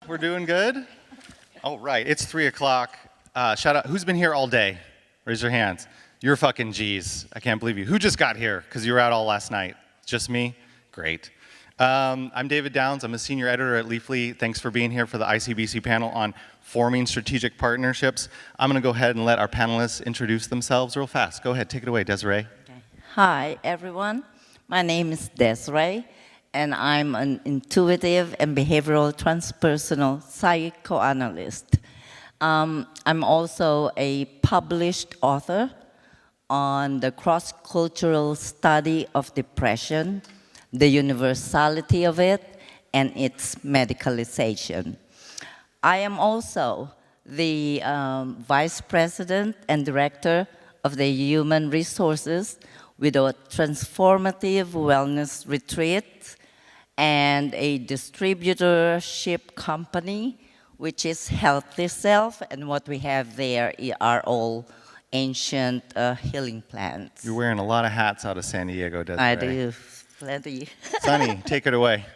We're doing good? All right, it's 3 o'clock. Shout out, who's been here all day? Raise your hands. You're fucking G's. I can't believe you. Who just got here? Because you were out all last night. Just me? Great. I'm David Downs. I'm a senior editor at Leafly. Thanks for being here for the ICBC panel on forming strategic partnerships. I'm going to go ahead and let our panelists introduce themselves real fast. Go ahead, take it away, Desiree. Okay. Hi, everyone. My name is Desiree, and I'm an intuitive and behavioral transpersonal psychoanalyst. I'm also a published author on the cross-cultural study of depression, the universality of it, and its medicalization. I am also the Vice President and Director of the Human Resources with a transformative wellness retreat and a distributorship company, which is Healthy Self, and what we have there are all ancient healing plants. You're wearing a lot of hats out of San Diego, Desiree. I do, plenty. Sonny, take it away.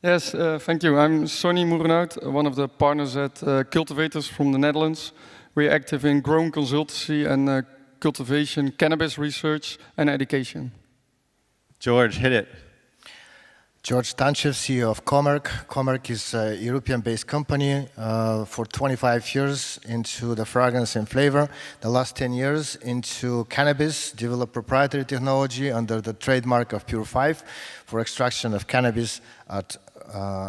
Yes, thank you. I'm Sonny Moerenhout, one of the partners at Cultivators from the Netherlands. We're active in growing consultancy and cultivation, cannabis research, and education. George, hit it. George Tanchev, CEO of Comerc. Comerc is a European-based company for 25 years into the fragrance and flavor. The last 10 years into cannabis, developed proprietary technology under the trademark of Pure 5 for extraction of cannabis at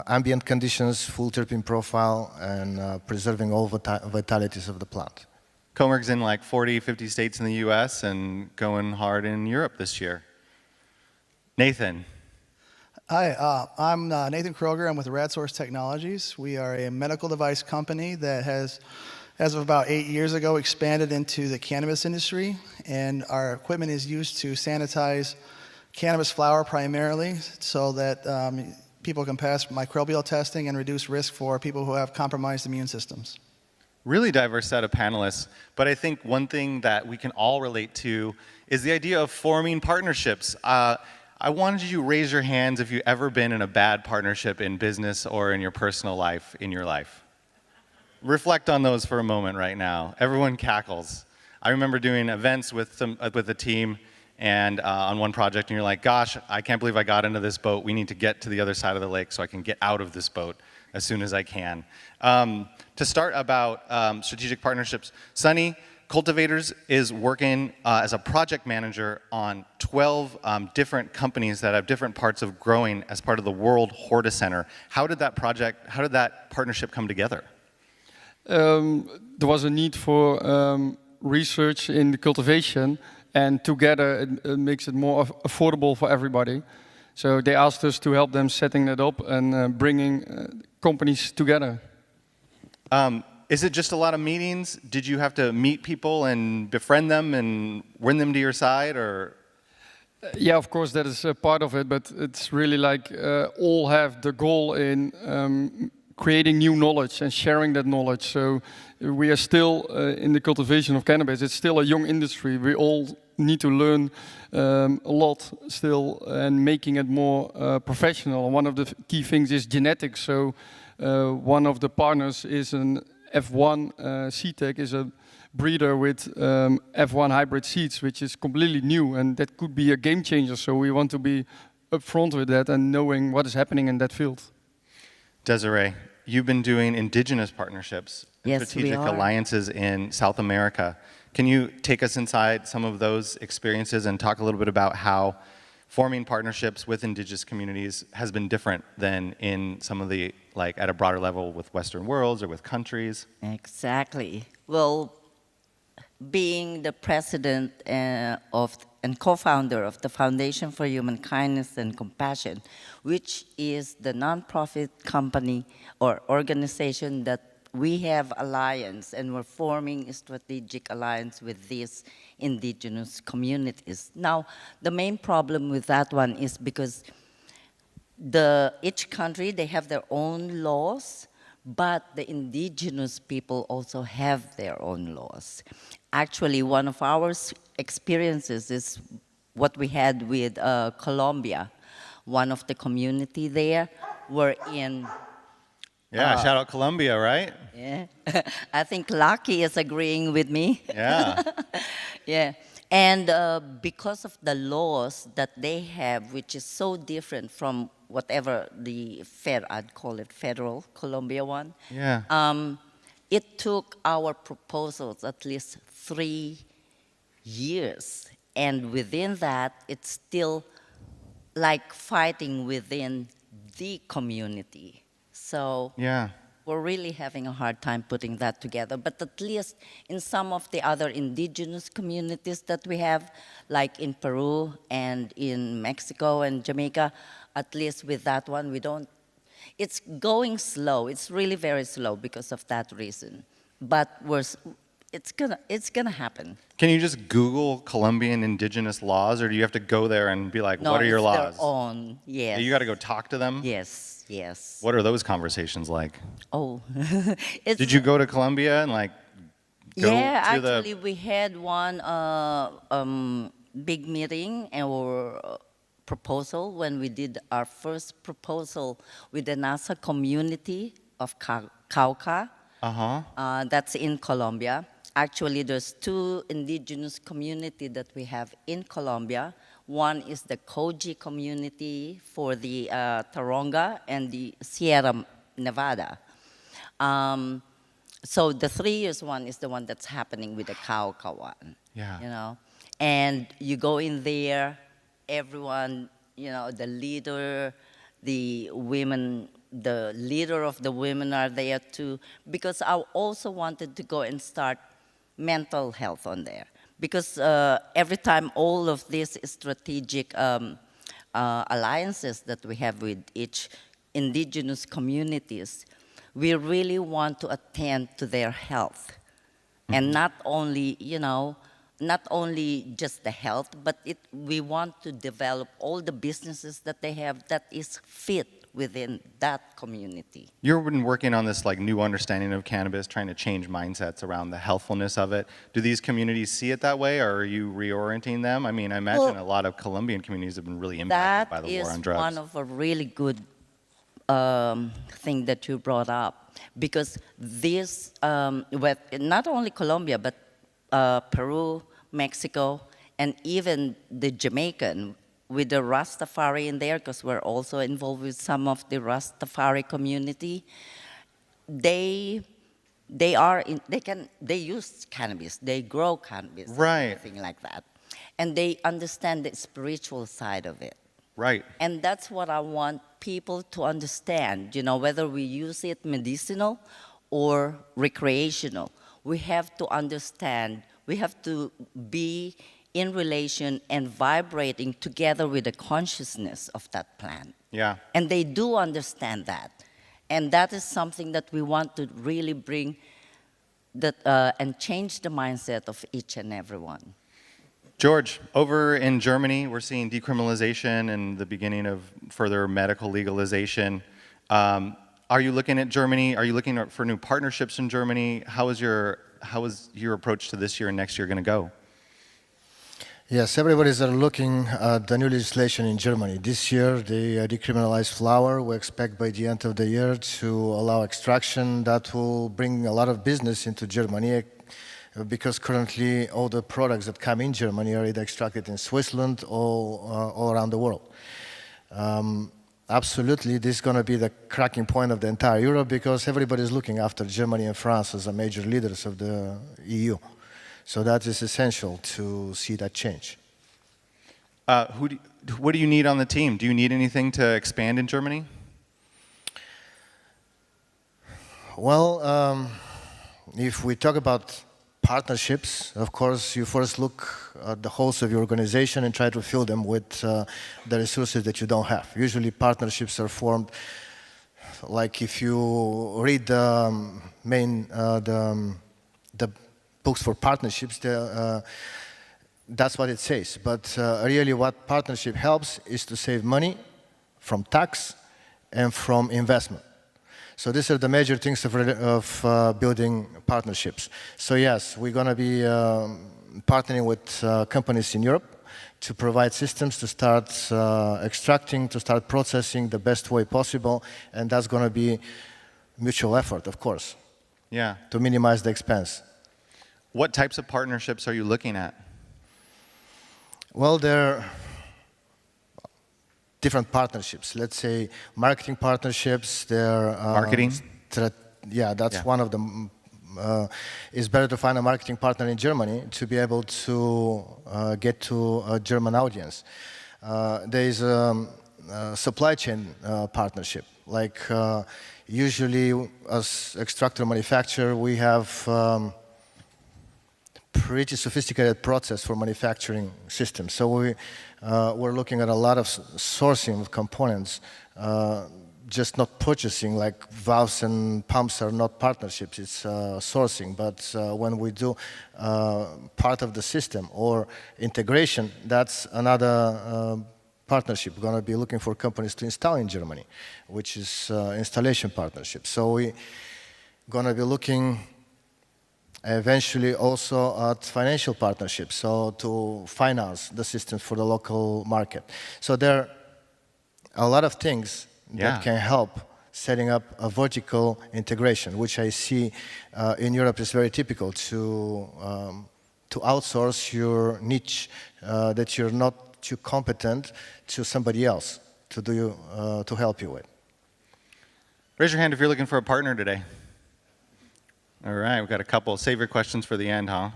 ambient conditions, full terpene profile, and preserving all vitalities of the plant. Comerc's in like 40, 50 states in the US and going hard in Europe this year. Nathan. Hi, I'm Nathan Kroger. I'm with RadSource Technologies. We are a medical device company that has, as of about 8 years ago, expanded into the cannabis industry, and our equipment is used to sanitize cannabis flower primarily so that people can pass microbial testing and reduce risk for people who have compromised immune systems. Really diverse set of panelists, but I think one thing that we can all relate to is the idea of forming partnerships. I wanted you to raise your hands if you've ever been in a bad partnership in business or in your personal life, in your life. Reflect on those for a moment right now. Everyone cackles. I remember doing events with a team and on one project, and you're like, gosh, I can't believe I got into this boat. We need to get to the other side of the lake so I can get out of this boat as soon as I can. To start about strategic partnerships, Sonny, Cultivators is working as a project manager on 12 different companies that have different parts of growing as part of the World Horta Center. How did that partnership come together? There was a need for research in the cultivation, and together it makes it more affordable for everybody. So they asked us to help them setting that up and bringing companies together. Is it just a lot of meetings? Did you have to meet people and befriend them and win them to your side, or? Yeah, of course, that is a part of it, but it's really like all have the goal in creating new knowledge and sharing that knowledge. So we are still in the cultivation of cannabis. It's still a young industry. We all need to learn a lot still and making it more professional. One of the key things is genetics. So one of the partners is an F1 CTEC is a breeder with F1 hybrid seeds, which is completely new, and that could be a game changer. So we want to be upfront with that and knowing what is happening in that field. Desiree, you've been doing indigenous partnerships, Yes, strategic we are. alliances in South America. Can you take us inside some of those experiences and talk a little bit about how forming partnerships with indigenous communities has been different than in some of the, like at a broader level with Western worlds or with countries? Exactly. Well, being the president and co-founder of the Foundation for Human Kindness and Compassion, which is the nonprofit company or organization that we have alliance, and we're forming a strategic alliance with these indigenous communities. Now, the main problem with that one is because each country, they have their own laws, but the indigenous people also have their own laws. Actually, one of our experiences is what we had with Colombia. One of the community there were in Yeah, shout out Colombia, right? Yeah. I think Lucky is agreeing with me. Yeah. Yeah. And because of the laws that they have, which is so different from whatever I'd call it federal Colombia one, Yeah. it took our proposals at least 3 years. And within that, it's still like fighting within the community. So Yeah. we're really having a hard time putting that together. But at least in some of the other indigenous communities that we have, like in Peru and in Mexico and Jamaica, at least with that one, it's going slow. It's really very slow because of that reason. But it's gonna happen. Can you just Google Colombian indigenous laws, or do you have to go there and be like, No, what are your it's laws? their own, yes. You got to go talk to them? Yes, yes. What are those conversations like? Oh, it's, Did you go to Colombia and like go yeah, to actually, we had one big meeting or proposal when we did our first proposal with the NASA community of Cauca. That's in Colombia. Actually, there's 2 indigenous communities that we have in Colombia. One is the Koji community for the Taronga and the Sierra Nevada. So the 3 years one is the one that's happening with the Cauca one. Yeah. You know, and you go in there, everyone, you know, the leader, the women, the leader of the women are there too, because I also wanted to go and start mental health on there. Because every time all of these strategic alliances that we have with each indigenous communities, we really want to attend to their health. And not only, you know, not only just the health, but we want to develop all the businesses that they have that is fit within that community. You've been working on this like new understanding of cannabis, trying to change mindsets around the healthfulness of it. Do these communities see it that way, or are you reorienting them? I mean, I imagine a lot of Colombian communities have been really impacted by the war on drugs. That is one of a really good thing that you brought up, because this, with not only Colombia, but Peru, Mexico, and even the Jamaican, with the Rastafari in there, because we're also involved with some of the Rastafari community, they use cannabis, they grow cannabis, Right. something like that, and they understand the spiritual side of it. Right. And that's what I want people to understand, you know, whether we use it medicinal or recreational. We have to understand, we have to be in relation and vibrating together with the consciousness of that plant. Yeah. And they do understand that. And that is something that we want to really bring that, and change the mindset of each and every one. George, over in Germany, we're seeing decriminalization and the beginning of further medical legalization. Are you looking at Germany? Are you looking for new partnerships in Germany? How is your approach to this year and next year going to go? Yes, everybody's looking at the new legislation in Germany. This year, they decriminalized flower. We expect by the end of the year to allow extraction. That will bring a lot of business into Germany, because currently all the products that come in Germany are either extracted in Switzerland or all around the world. Absolutely, this is going to be the cracking point of the entire Europe, because everybody's looking after Germany and France as the major leaders of the EU. So that is essential to see that change. What do you need on the team? Do you need anything to expand in Germany? Well, if we talk about partnerships, of course, you first look at the holes of your organization and try to fill them with the resources that you don't have. Usually partnerships are formed, like if you read the books for partnerships, that's what it says. But really what partnership helps is to save money from tax and from investment. So these are the major things of building partnerships. So yes, we're going to be partnering with companies in Europe to provide systems to start extracting, to start processing the best way possible, and that's going to be mutual effort, of course, Yeah. to minimize the expense. What types of partnerships are you looking at? Well, there are different partnerships. Let's say marketing partnerships. Marketing? Yeah, that's Yeah. one of them. It's better to find a marketing partner in Germany to be able to get to a German audience. There is a supply chain partnership. Like usually, as extractor manufacturer, we have pretty sophisticated process for manufacturing systems. So we're looking at a lot of sourcing of components, just not purchasing, like valves and pumps are not partnerships, it's sourcing. But when we do part of the system or integration, that's another partnership. We're going to be looking for companies to install in Germany, which is installation partnership. So we're going to be looking eventually also at financial partnerships, so to finance the systems for the local market. So there are a lot of things that can help setting up a vertical integration, which I see in Europe is very typical to outsource your niche that you're not too competent to somebody else to do to help you with. Raise your hand if you're looking for a partner today. All right, we've got a couple. Save your questions for the end, huh?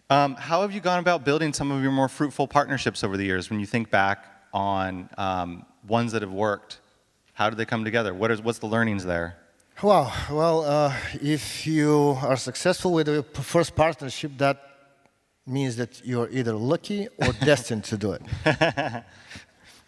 How have you gone about building some of your more fruitful partnerships over the years? When you think back on ones that have worked, how did they come together? What's the learnings there? Wow. Well, if you are successful with the first partnership, that means that you're either lucky or destined to do it.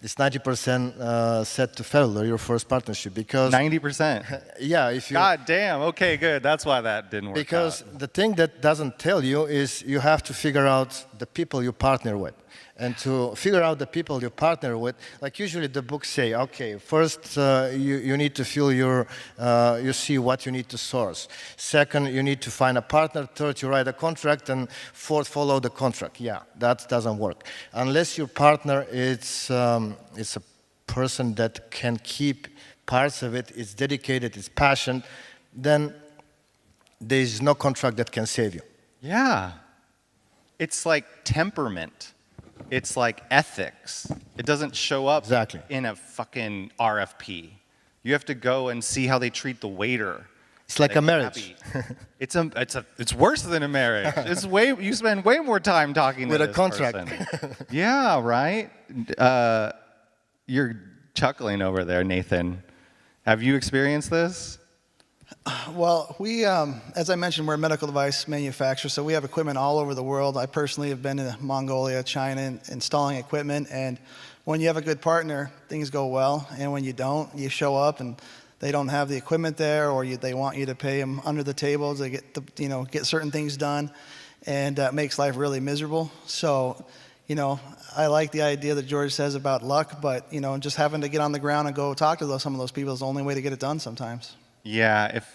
It's 90% set to failure, your first partnership, because 90%. yeah, if you God damn. Okay, good. That's why that didn't work because out. the thing that doesn't tell you is you have to figure out the people you partner with. And to figure out the people you partner with, like usually the books say, okay, first you need to feel you see what you need to source. Second, you need to find a partner. Third, you write a contract. And fourth, follow the contract. Yeah, that doesn't work. Unless your partner is a person that can keep parts of it, is dedicated, is passionate, then there is no contract that can save you. Yeah. It's like temperament. It's like ethics. It doesn't show up Exactly. in a fucking RFP. You have to go and see how they treat the waiter. It's like a marriage. It's worse than a marriage. You spend way more time talking With to a this contract. person. Yeah, right? You're chuckling over there, Nathan. Have you experienced this? Well, we, as I mentioned, we're a medical device manufacturer, so we have equipment all over the world. I personally have been in Mongolia, China, installing equipment, and when you have a good partner, things go well, and when you don't, you show up and they don't have the equipment there, or they want you to pay them under the table to get certain things done, and that makes life really miserable. So, I like the idea that George says about luck, but just having to get on the ground and go talk to some of those people is the only way to get it done sometimes. Yeah, if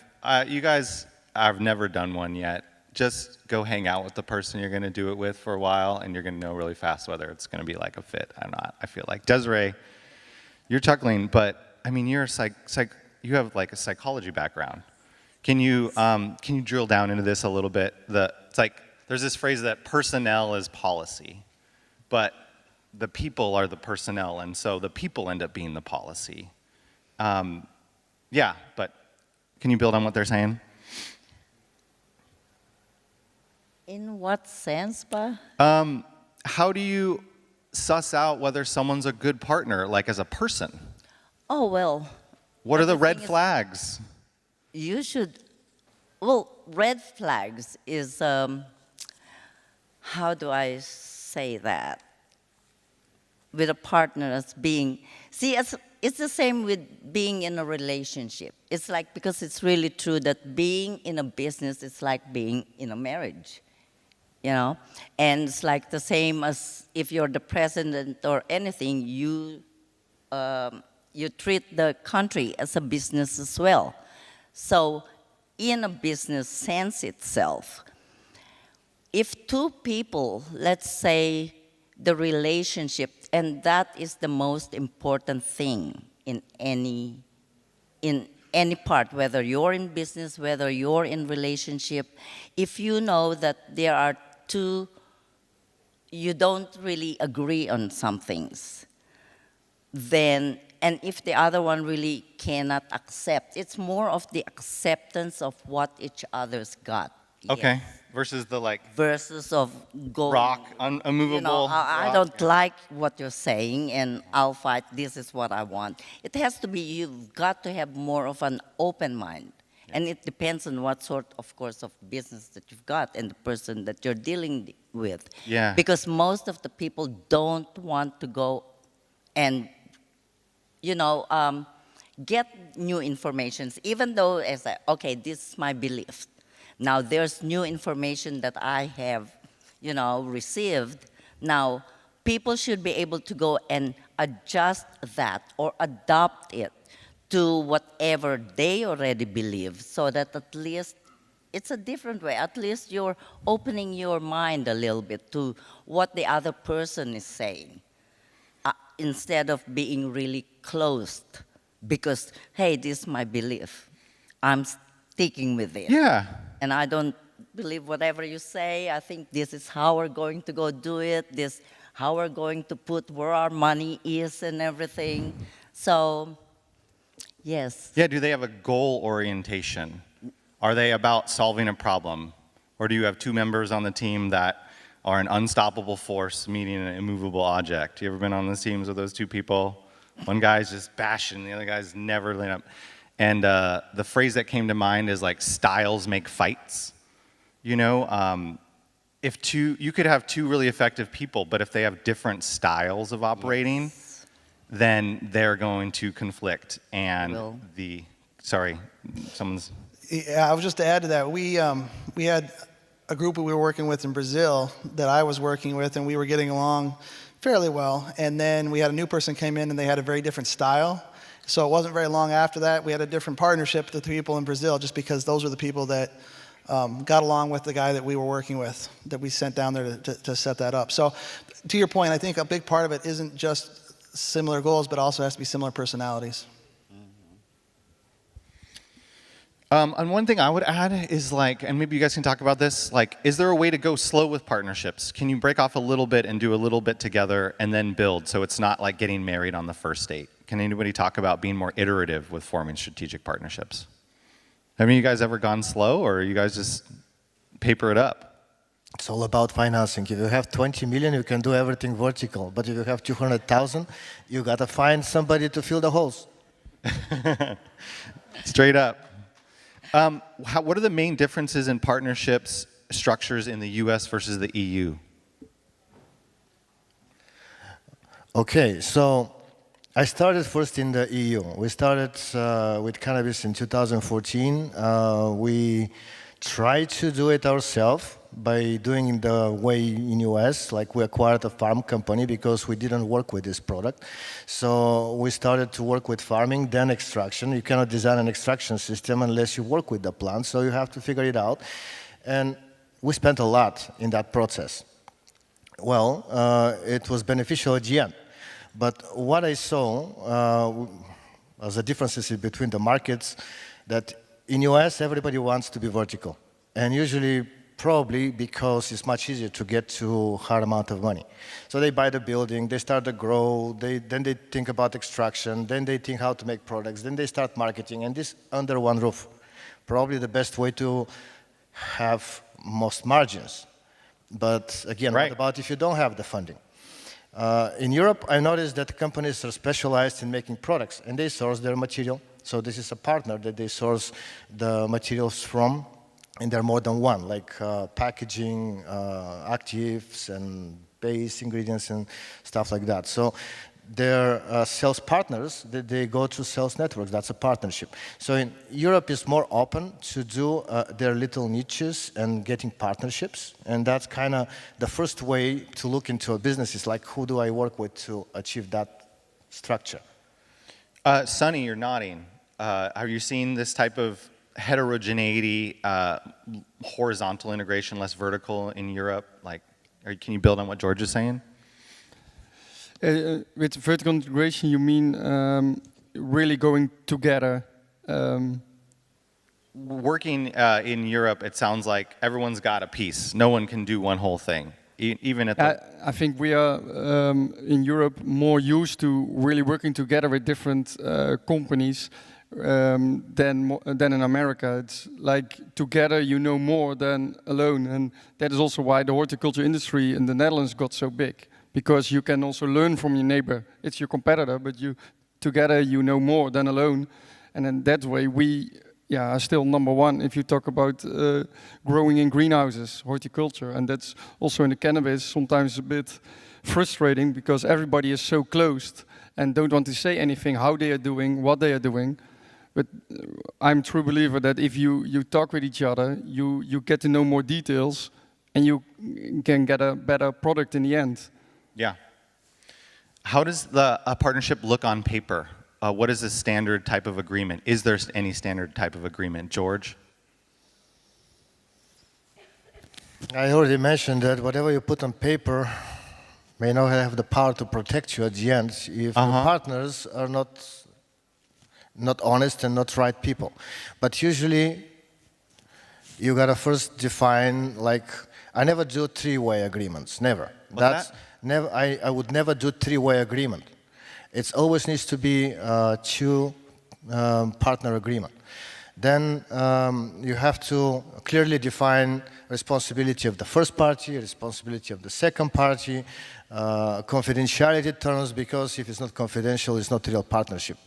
you guys have never done one yet, just go hang out with the person you're going to do it with for a while, and you're going to know really fast whether it's going to be like a fit or not. I feel like Desiree, you're chuckling, but I mean, you're you have like a psychology background. Can you drill down into this a little bit? It's like there's this phrase that personnel is policy, but the people are the personnel, and so the people end up being the policy. Yeah, but can you build on what they're saying? In what sense, Ba? How do you suss out whether someone's a good partner, like as a person? Oh, well. What are the red everything is- flags? You should, well, red flags is, how do I say that? With a partner as being, it's the same with being in a relationship. It's like, because it's really true that being in a business is like being in a marriage, And it's like the same as if you're the president or anything, you treat the country as a business as well. So in a business sense itself, if two people, let's say, the relationship, and that is the most important thing in any part, whether you're in business, whether you're in relationship, if you know that there are two, you don't really agree on some things, then, and if the other one really cannot accept, it's more of the acceptance of what each other's got. Okay. Yes. Versus the like Versus of going, rock, unmovable. you know, I rock. don't like what you're saying, and I'll fight. This is what I want. It has to be. You've got to have more of an open mind, and it depends on what sort, of course, of business that you've got and the person that you're dealing with. Yeah. Because most of the people don't want to go and, you know, get new informations, even though as okay, this is my belief. Now there's new information that I have, you know, received. Now people should be able to go and adjust that or adopt it to whatever they already believe, so that at least it's a different way. At least you're opening your mind a little bit to what the other person is saying, instead of being really closed because, hey, this is my belief. I'm sticking with it. Yeah. And I don't believe whatever you say. I think this is how we're going to go do it. This how we're going to put where our money is and everything. So, yes. Yeah, do they have a goal orientation? Are they about solving a problem? Or do you have two members on the team that are an unstoppable force meeting an immovable object? You ever been on the teams with those two people? One guy's just bashing, the other guy's never laying up. And the phrase that came to mind is like styles make fights. You know, if you could have two really effective people, but if they have different styles of operating, Yes. then they're going to conflict. And Will. sorry, someone's. Yeah, I was just to add to that, we had a group we were working with in Brazil that I was working with, and we were getting along fairly well. And then we had a new person came in, and they had a very different style. So it wasn't very long after that, we had a different partnership with the people in Brazil, just because those were the people that got along with the guy that we were working with, that we sent down there to set that up. So to your point, I think a big part of it isn't just similar goals, but also has to be similar personalities. And one thing I would add is like, and maybe you guys can talk about this, like, is there a way to go slow with partnerships? Can you break off a little bit and do a little bit together and then build, so it's not like getting married on the first date? Can anybody talk about being more iterative with forming strategic partnerships? Have any of you guys ever gone slow, or you guys just paper it up? It's all about financing. If you have 20 million, you can do everything vertical. But if you have 200,000, you got to find somebody to fill the holes. Straight up. What are the main differences in partnerships structures in the US versus the EU? Okay, so I started first in the EU. We started with cannabis in 2014. We tried to do it ourselves by doing it the way in US, like we acquired a farm company because we didn't work with this product. So we started to work with farming, then extraction. You cannot design an extraction system unless you work with the plant, so you have to figure it out. And we spent a lot in that process. Well, it was beneficial at the end. But what I saw as the differences between the markets, that in US, everybody wants to be vertical. And usually, probably because it's much easier to get to hard amount of money. So they buy the building, they start to grow, then they think about extraction, then they think how to make products, then they start marketing, and this under one roof. Probably the best way to have most margins. But again, right. What about if you don't have the funding? In Europe, I noticed that companies are specialized in making products, and they source their material. So this is a partner that they source the materials from, and there are more than one, like packaging, actives, and base ingredients, and stuff like that. So their sales partners, they go to sales networks. That's a partnership. So in Europe is more open to do their little niches and getting partnerships. And that's kind of the first way to look into a business, is like, who do I work with to achieve that structure? Sonny, you're nodding. Are you seeing this type of heterogeneity, horizontal integration, less vertical in Europe? Like, can you build on what George is saying? With vertical integration, you mean really going together Working in Europe, it sounds like everyone's got a piece. No one can do one whole thing, even at the... I think we are in Europe more used to really working together with different companies than in America. It's like together you know more than alone, and that is also why the horticulture industry in the Netherlands got so big, because you can also learn from your neighbor. It's your competitor, but together you know more than alone, and in that way we are still number one if you talk about growing in greenhouses, horticulture, and that's also in the cannabis sometimes a bit frustrating because everybody is so closed and don't want to say anything how they are doing, what they are doing. But I'm a true believer that if you talk with each other, you get to know more details and you can get a better product in the end. Yeah. How does a partnership look on paper? What is a standard type of agreement? Is there any standard type of agreement? George? I already mentioned that whatever you put on paper may not have the power to protect you at the end if your partners are not honest and not right people. But usually, you gotta first define, like, I never do three-way agreements, never. Never. I would never do three-way agreement. It always needs to be a two-partner agreement. Then you have to clearly define responsibility of the first party, responsibility of the second party, confidentiality terms, because if it's not confidential, it's not a real partnership.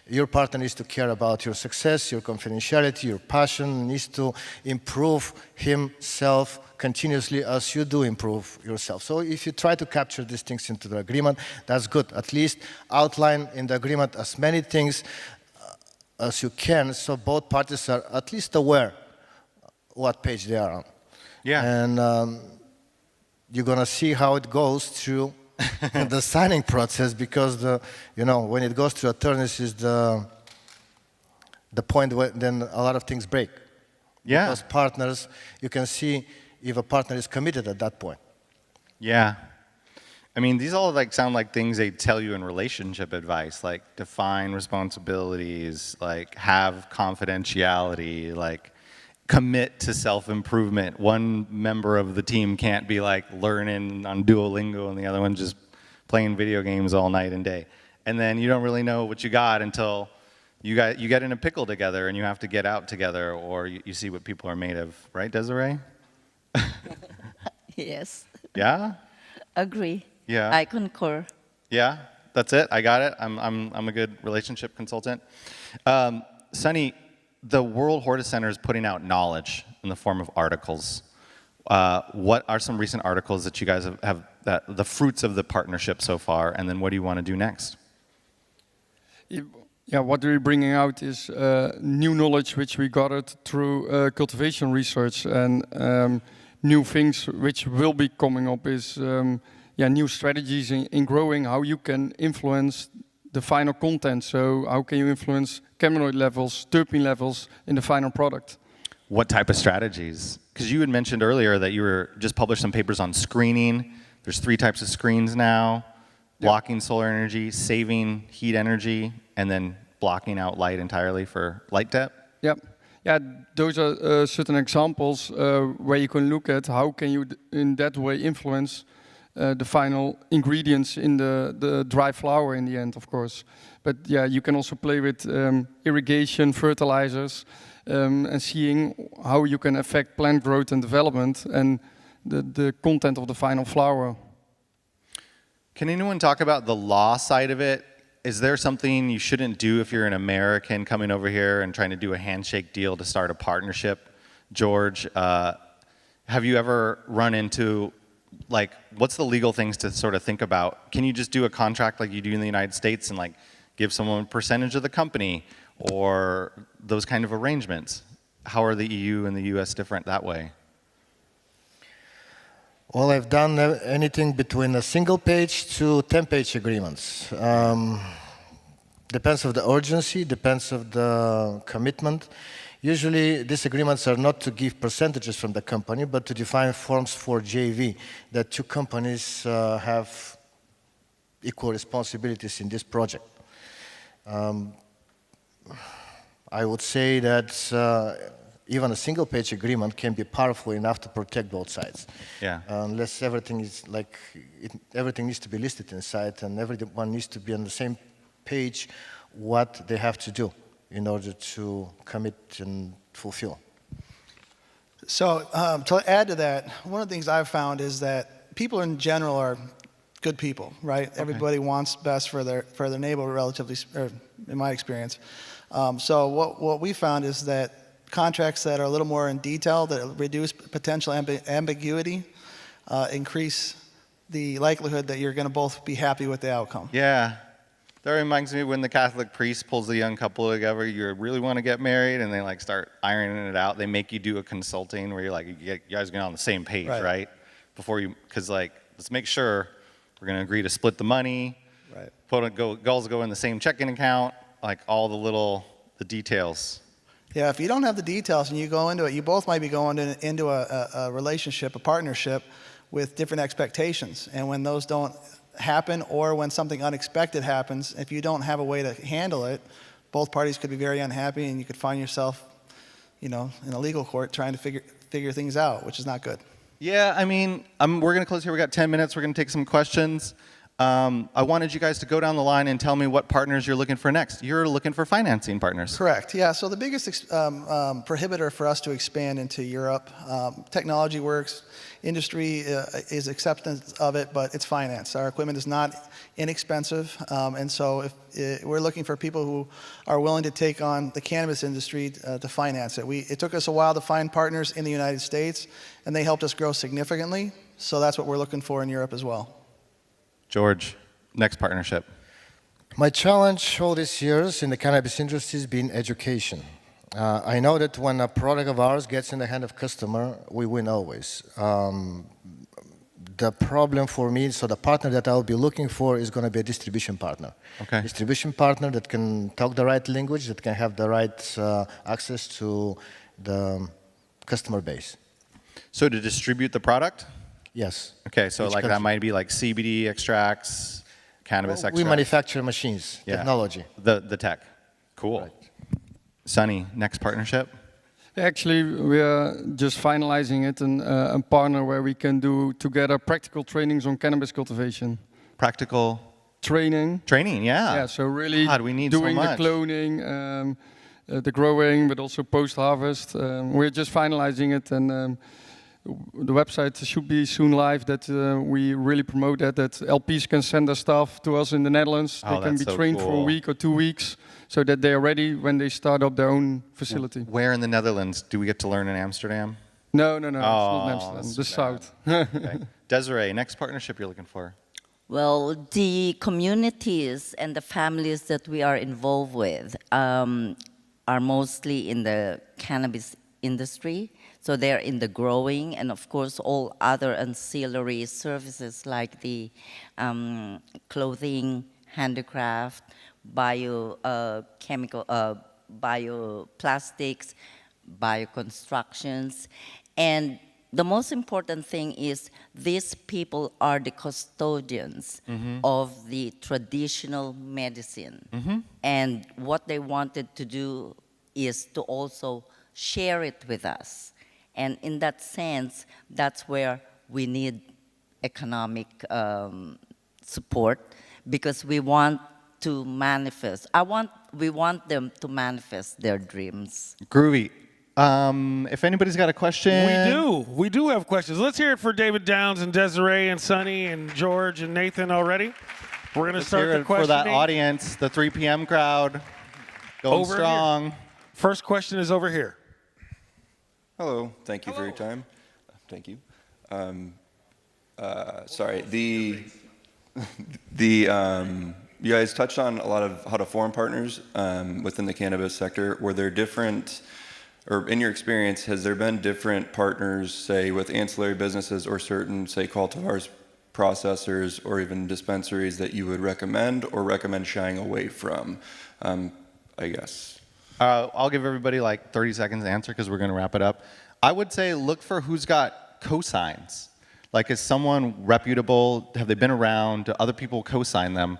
Your partner needs to care about your success, your confidentiality, your passion, needs to improve himself continuously as you do improve yourself. So if you try to capture these things into the agreement, that's good. At least outline in the agreement as many things as you can, so both parties are at least aware what page they are on. Yeah. And you're gonna see how it goes through the signing process, because when it goes through attorneys is the point where then a lot of things break. Yeah. Because partners, you can see if a partner is committed at that point. Yeah. I mean, these all sound like things they tell you in relationship advice, like define responsibilities, like have confidentiality, like commit to self-improvement. One member of the team can't be like learning on Duolingo and the other one just playing video games all night and day. And then you don't really know what you got until you get in a pickle together and you have to get out together, or you see what people are made of, right, Desiree? Yes. Yeah? Agree. Yeah. I concur. Yeah, that's it. I got it. I'm a good relationship consultant. Sunny, the World Hortus Center is putting out knowledge in the form of articles. What are some recent articles that you guys have the fruits of the partnership so far, and then what do you want to do next? Yeah, what we're bringing out is new knowledge which we gathered through cultivation research, and new things which will be coming up is new strategies in growing, how you can influence the final content. So how can you influence cannabinoid levels, terpene levels in the final product? What type of strategies? Because you had mentioned earlier that you were just published some papers on screening. There's 3 types of screens now: blocking solar energy, saving heat energy, and then blocking out light entirely for light depth. Yep. Yeah, those are certain examples where you can look at how can you in that way influence the final ingredients in the dry flower in the end, of course. But yeah, you can also play with irrigation, fertilizers, and seeing how you can affect plant growth and development and the content of the final flower. Can anyone talk about the law side of it? Is there something you shouldn't do if you're an American coming over here and trying to do a handshake deal to start a partnership? George, have you ever run into, like, what's the legal things to sort of think about? Can you just do a contract like you do in the United States and like give someone a percentage of the company, or those kind of arrangements? How are the EU and the US different that way? Well, I've done anything between a single page to 10-page agreements. Depends of the urgency, depends of the commitment. Usually, these agreements are not to give percentages from the company, but to define forms for JV, that 2 companies have equal responsibilities in this project. I would say that even a single-page agreement can be powerful enough to protect both sides. Yeah. Unless everything is like, everything needs to be listed inside, and everyone needs to be on the same page what they have to do in order to commit and fulfill. So to add to that, one of the things I've found is that people in general are good people, right? Okay. Everybody wants best for their neighbor, relatively, or in my experience. So what we found is that contracts that are a little more in detail, that reduce potential ambiguity, increase the likelihood that you're going to both be happy with the outcome. Yeah. That reminds me when the Catholic priest pulls the young couple together, you really want to get married, and they like start ironing it out. They make you do a consulting where you're like, you guys get on the same page, right? Before you, because like, let's make sure we're going to agree to split the money, goals go in the same checking account, like all the details. Yeah, if you don't have the details and you go into it, you both might be going into a relationship, a partnership with different expectations. And when those don't happen, or when something unexpected happens, if you don't have a way to handle it, both parties could be very unhappy, and you could find yourself, in a legal court trying to figure things out, which is not good. Yeah, I mean, we're going to close here. We got 10 minutes. We're going to take some questions. I wanted you guys to go down the line and tell me what partners you're looking for next. You're looking for financing partners. Correct. Yeah. So the biggest prohibitor for us to expand into Europe, technology works, industry is acceptance of it, but it's finance. Our equipment is not inexpensive, and so if we're looking for people who are willing to take on the cannabis industry to finance it. It took us a while to find partners in the United States, and they helped us grow significantly. So that's what we're looking for in Europe as well. George, next partnership. My challenge all these years in the cannabis industry has been education. I know that when a product of ours gets in the hand of customer, we win always. The problem for me, so the partner that I'll be looking for is going to be a distribution partner. Okay. Distribution partner that can talk the right language, that can have the right access to the customer base. So to distribute the product? Yes. Okay, so like that might be like CBD extracts, cannabis extracts. We manufacture machines, technology. The tech. Cool. Right. Sonny, next partnership? Actually, we are just finalizing it, and a partner where we can do together practical trainings on cannabis cultivation. Practical? Training. Training, yeah. Yeah, so really God, we need doing so much. the cloning, the growing, but also post-harvest. We're just finalizing it, and the website should be soon live, that we really promote that LPs can send their stuff to us in the Netherlands. They can be trained for a week or 2 weeks, so that they are ready when they start up their own facility. Where in the Netherlands? Do we get to learn in Amsterdam? No, it's not in Amsterdam, the south. Okay. Desiree, next partnership you're looking for? Well, the communities and the families that we are involved with are mostly in the cannabis industry. So they're in the growing, and of course all other ancillary services like the clothing, handicraft, biochemical, bioplastics, bioconstructions. And the most important thing is these people are the custodians of the traditional medicine. And what they wanted to do is to also share it with us. And in that sense, that's where we need economic support, because we want to manifest. We want them to manifest their dreams. Groovy. If anybody's got a question. We do have questions. Let's hear it for David Downs and Desiree and Sonny and George and Nathan already. We're going to start the questioning. For that audience, the 3 p.m. crowd, going over strong. Here. First question is over here. Hello. Thank you for your time. Thank you. Sorry. You guys touched on a lot of how to form partners within the cannabis sector. Were there different, or in your experience, has there been different partners, say, with ancillary businesses or certain, say, cultivars, processors, or even dispensaries that you would recommend or recommend shying away from, I guess? I'll give everybody like 30 seconds to answer because we're going to wrap it up. I would say look for who's got cosigns. Like, is someone reputable? Have they been around? Do other people cosign them?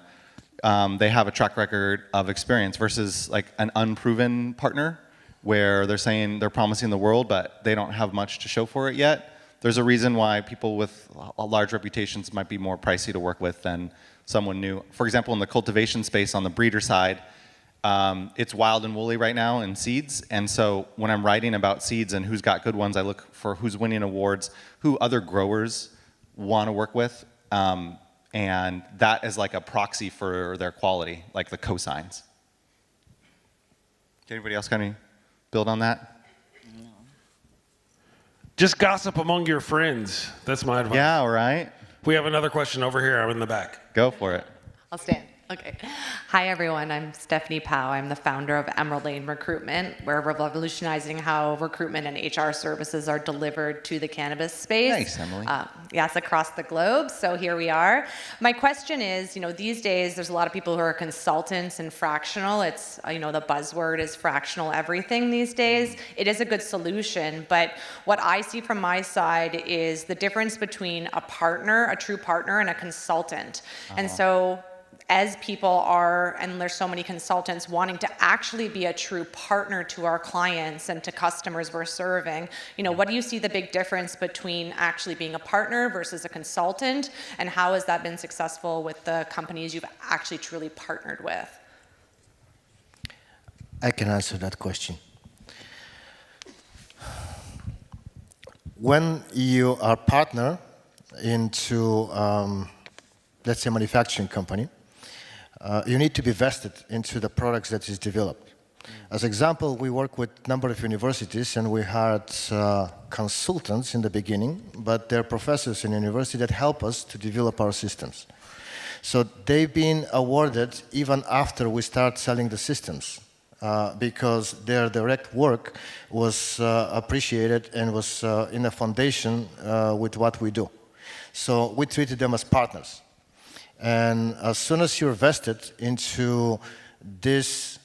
they have a track record of experience versus like an unproven partner where they're saying they're promising the world, but they don't have much to show for it yet. There's a reason why people with large reputations might be more pricey to work with than someone new. For example, in the cultivation space on the breeder side, it's wild and woolly right now in seeds. And so when I'm writing about seeds and who's got good ones, I look for who's winning awards, who other growers want to work with. And that is like a proxy for their quality, like the cosigns. Anybody else got any build on that? Just gossip among your friends. That's my advice. Yeah, all right. We have another question over here. I'm in the back. Go for it. I'll stand. Okay. Hi, everyone. I'm Stephanie Powell. I'm the founder of Emerald Lane Recruitment. We're revolutionizing how recruitment and HR services are delivered to the cannabis space. Thanks, Emily. Yes, across the globe. So here we are. My question is, these days there's a lot of people who are consultants and fractional. It's, the buzzword is fractional everything these days. It is a good solution, but what I see from my side is the difference between a partner, a true partner, and a consultant. And so as people are, and there's so many consultants wanting to actually be a true partner to our clients and to customers we're serving, what do you see the big difference between actually being a partner versus a consultant, and how has that been successful with the companies you've actually truly partnered with? I can answer that question. When you are partner into, let's say, manufacturing company, you need to be vested into the products that is developed. As example, we work with a number of universities, and we had consultants in the beginning, but they're professors in university that help us to develop our systems. So they've been awarded even after we start selling the systems, because their direct work was appreciated and was in a foundation with what we do. So we treated them as partners. And as soon as you're vested into this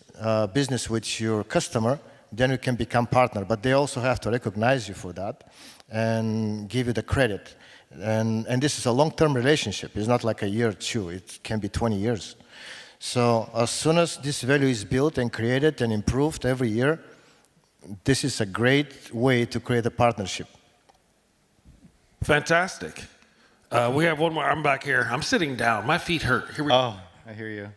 business with your customer, then you can become partner. But they also have to recognize you for that and give you the credit. And this is a long-term relationship. It's not like a year or two. It can be 20 years. So as soon as this value is built and created and improved every year, this is a great way to create a partnership. Fantastic. We have one more. I'm back here. I'm sitting down. My feet hurt. Here we go. Oh, I hear you.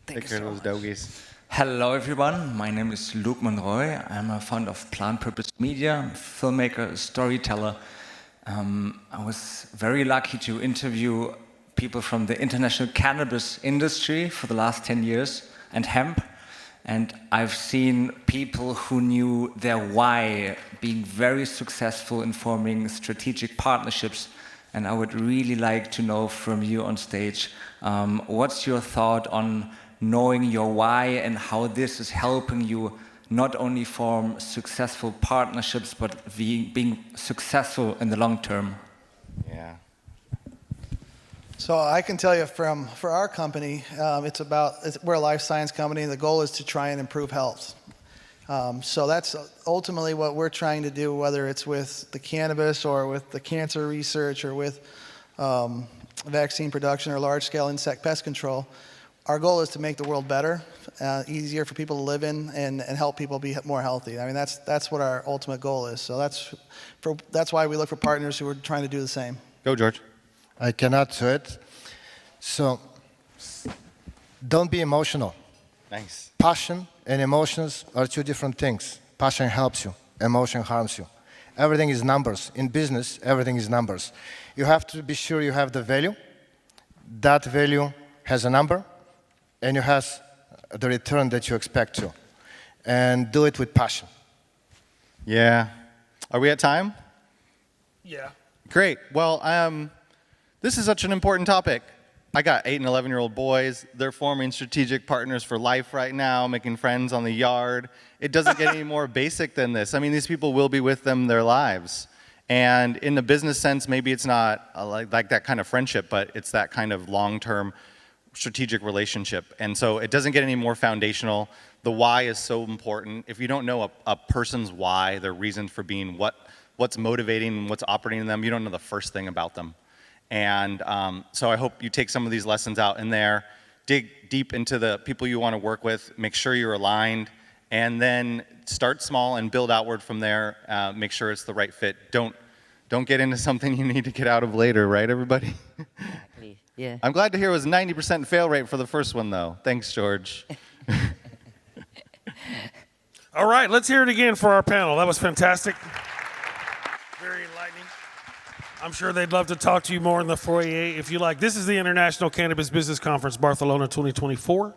Take care of those doggies. Hello, everyone. My name is Luke Monroy. I'm a founder of Plant Purpose Media, filmmaker, storyteller. I was very lucky to interview people from the international cannabis industry for the last 10 years and hemp. And I've seen people who knew their why being very successful in forming strategic partnerships. And I would really like to know from you on stage, what's your thought on knowing your why and how this is helping you not only form successful partnerships, but being successful in the long term? Yeah. So I can tell you for our company, we're a life science company, and the goal is to try and improve health. So that's ultimately what we're trying to do, whether it's with the cannabis or with the cancer research or with vaccine production or large-scale insect pest control. Our goal is to make the world better, easier for people to live in, and help people be more healthy. I mean, that's what our ultimate goal is. So that's why we look for partners who are trying to do the same. Go, George. I can add to it. So don't be emotional. Nice. Passion and emotions are two different things. Passion helps you, emotion harms you. Everything is numbers. In business, everything is numbers. You have to be sure you have the value. That value has a number, and you have the return that you expect to. And do it with passion. Yeah. Are we at time? Yeah. Great. Well, this is such an important topic. I got 8 and 11-year-old boys. They're forming strategic partners for life right now, making friends on the yard. It doesn't get any more basic than this. I mean, these people will be with them their lives. And in the business sense, maybe it's not like that kind of friendship, but it's that kind of long-term strategic relationship. And so it doesn't get any more foundational. The why is so important. If you don't know a person's why, their reason for being, what's motivating, what's operating them, you don't know the first thing about them. And so I hope you take some of these lessons out in there. dig deep into the people you want to work with, make sure you're aligned, and then start small and build outward from there. Make sure it's the right fit. Don't get into something you need to get out of later, right, everybody? Exactly. Yeah. I'm glad to hear it was 90% fail rate for the first one, though. Thanks, George. All right, let's hear it again for our panel. That was fantastic. Very enlightening. I'm sure they'd love to talk to you more in the foyer if you like. This is the International Cannabis Business Conference, Barcelona 2024.